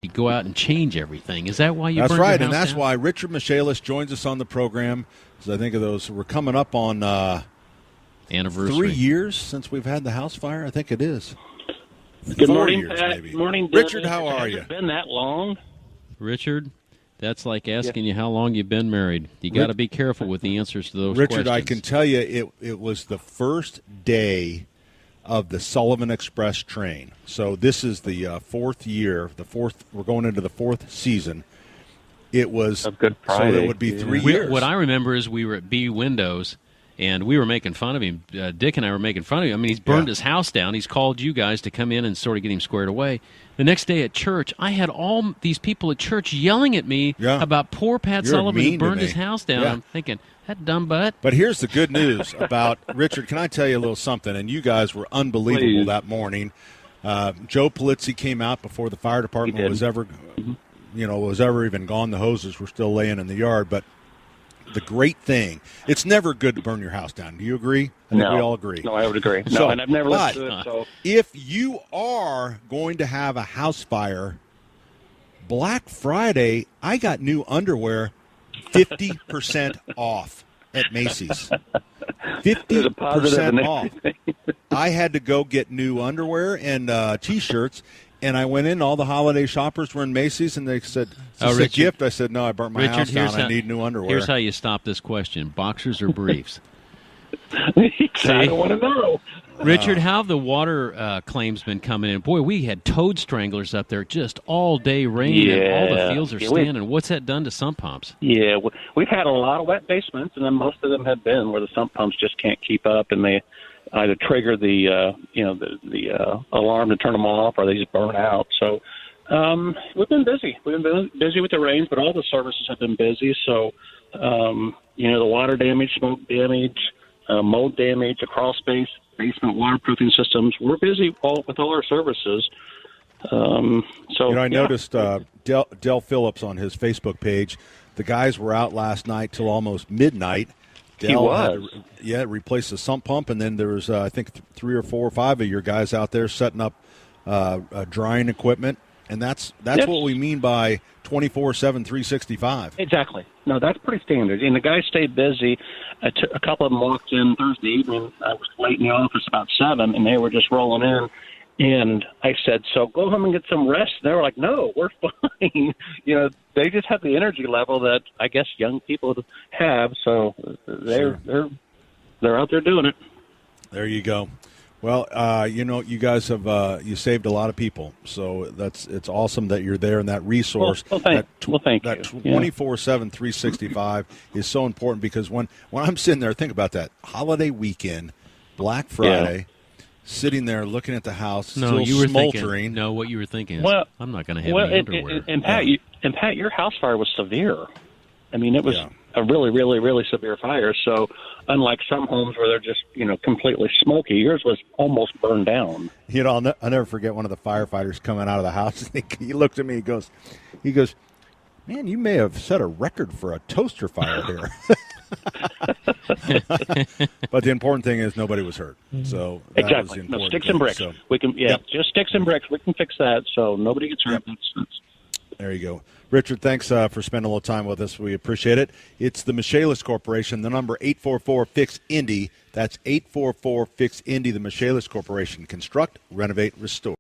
You go out and change everything. Is that why you? That's burned right, your house and that's down? why Richard Michaelis joins us on the program. Because I think of those, we're coming up on Anniversary. 3 years since we've had the house fire. I think it is. Good 4 morning, years, Pat. maybe. Good morning, Denny. Richard. How are you? Has it been that long? Richard, that's like asking you how long you've been married. You got to be careful with the answers to those Richard, questions. I can tell you it was the first day of the Sullivan Express train. So this is the fourth year. We're going into the fourth season. It was a Good Friday. So it would be 3 years. What I remember is we were at B Windows, and we were making fun of him. Dick and I were making fun of him. I mean, he's burned his house down. He's called you guys to come in and sort of get him squared away. The next day at church, I had all these people at church yelling at me about poor Pat Sullivan who burned his house down. I'm thinking, that dumb butt. But here's the good news about Richard. Can I tell you a little something? And you guys were unbelievable that morning. Joe Polizzi came out before the fire department was ever even gone. The hoses were still laying in the yard. But the great thing, it's never good to burn your house down. Do you agree? I think we all agree. No, I would agree. So, and I've never lived through it. So if you are going to have a house fire, Black Friday, I got new underwear 50% off at Macy's. 50% off. I had to go get new underwear and T-shirts, and I went in. All the holiday shoppers were in Macy's, and they said, "It's a gift." I said, "No, I burnt my house down. I need new underwear." Here's how you stop this question: boxers or briefs? I don't want to know. Richard, how have the water claims been coming in? Boy, we had toad stranglers up there just all day rain, and all the fields are standing. What's that done to sump pumps? Yeah, we've had a lot of wet basements, and then most of them have been where the sump pumps just can't keep up, and they either trigger the alarm to turn them off, or they just burn out. So we've been busy. We've been busy with the rains, but all the services have been busy. So the water damage, smoke damage, mold damage, across basement waterproofing systems. We're busy with all our services. I noticed Del Phillips on his Facebook page. The guys were out last night till almost midnight. Del had to replace the sump pump, and then there was I think 3 or 4 or 5 of your guys out there setting up drying equipment, and that's what we mean by 24/7, 365. Exactly. No, that's pretty standard. And the guys stayed busy. A couple of them walked in Thursday evening. I was late in the office about 7, and they were just rolling in. And I said, "So go home and get some rest." And they were like, "No, we're fine." They just have the energy level that I guess young people have. So they're out there doing it. There you go. Well, you guys have you saved a lot of people, so it's awesome that you're there, and that resource, thank you. that 24/7, 365 is so important, because when I'm sitting there, think about that holiday weekend, Black Friday, sitting there looking at the house, still smoldering. What you were thinking is, I'm not going to have any underwear. And Pat, your house fire was severe. I mean, it was a really, really, really severe fire. So unlike some homes where they're just, completely smoky, yours was almost burned down. I'll never forget one of the firefighters coming out of the house. He looked at me, he goes, "Man, you may have set a record for a toaster fire here." But the important thing is nobody was hurt. So that was the important no, sticks and thing. bricks. So, we can, just sticks and bricks. We can fix that. So nobody gets hurt. There you go. Richard, thanks for spending a little time with us. We appreciate it. It's the Michaelis Corporation, the number 844-FIX-INDY. That's 844-FIX-INDY, the Michaelis Corporation. Construct, renovate, restore.